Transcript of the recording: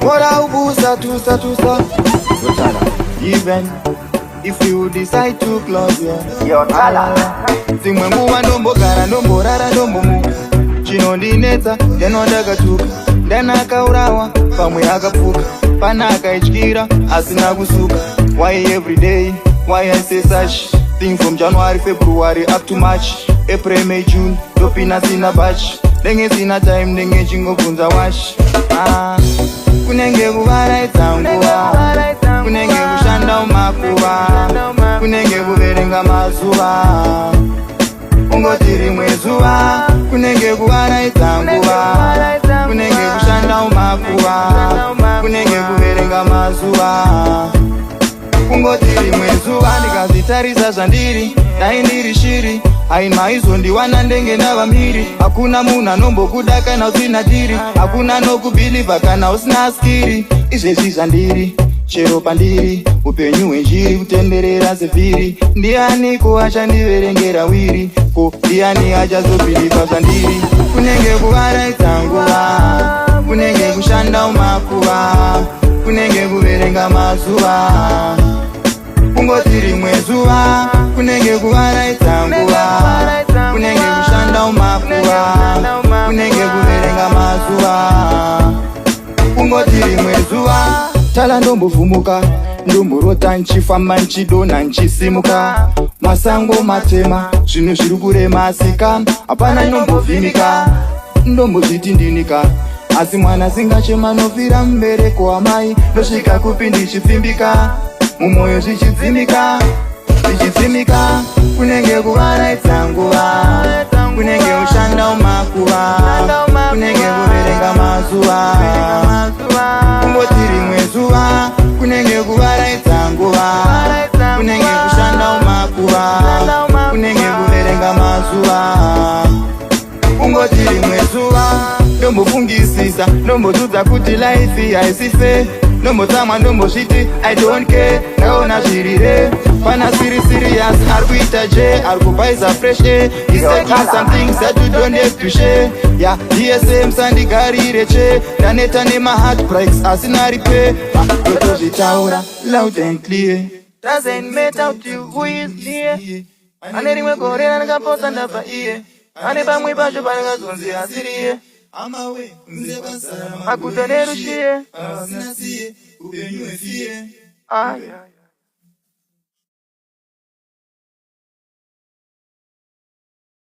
Mora ubusa tusa. Even if you decide to close your Zimwe nguva ndombogara ndomborara ndombomuka chinondinetsa ndenondakatuka ndanakaurawa pamwe akapfuka pana akaityira asina kusuka. Why everyday? Why I say such thing from January, February up to March, April, May, June, dopina sina batch, denge sina time, denge chingobvunza wash. Kunenge kuvaraidza nguva, kunenge kushanda umakuva, kunenge kuverenga mazuva, ungoti rimwe zuva, kunenge kuvaraidza nguva, kunenge kushanda umakuva, kunenge kuverenga mazuva, ungoti rimwe zuva. Ndikazitarisa zvandiri dai ndiri shiri, haimhaizondiwana ndenge ndava mhiri. Hakuna munhu anombokuda kana usina tiri, hakuna nokubhilivha kana usina skiri. Izvezvi zvandiri chero pandiri, upenyu hwenjiri kutenderera sevhiri. Ndianiko achandiverengera wiri, ko ndiani achazobhilivha zvandiri. Kunenge kuvaraidza nguva, kunenge kushanda umakuva, kunenge kuverenga mazuva, ungoti rimwe zuva, kunenge kuvaraidza nguva, kunenge kushanda umakuva, kunenge kuverenga mazuva, ungoti rimwe zuva. Tala ndombovhumuka, ndomborota nchifamba nchidonha nchisimuka, masango matema, zvinhu zviri kurema sika, hapana ndombovhimika, ndombozviti ndinika. Asi mwana singachema nofira mubereko wamai, ndosvika kupi ndichipfimbika, mumwoyo zvichidzimika. Kunenge kuvaraidza nguva, kunenge kushanda umakuva, kunenge kuverenga mazuva, ungoti rimwe zuva. Kunenge kuvaraidza nguva, kunenge kushanda umakuva, kunenge kuverenga mazuva, ungoti rimwe zuva. Ndombofungisisa, ndombozudza kuti life haisi fair, ndombotsamwa ndombozviti I don't care. Ndaona zvirire pana siri serious, ari kuita je, ari kubhaisa fresh air. He's taking some things that you don't have to share. Yeah, DSM sandigarire che, ndaneta nema heartbreaks asina repair. Totozvitaura loud and clear, doesn't matter to you who is near. Ane rimwe gore randakaposa ndabva iye, ane pamwe pacho panakazonzi asiriye. Amawe kunze basara makuta nerushiye, asina siye upenyu efie.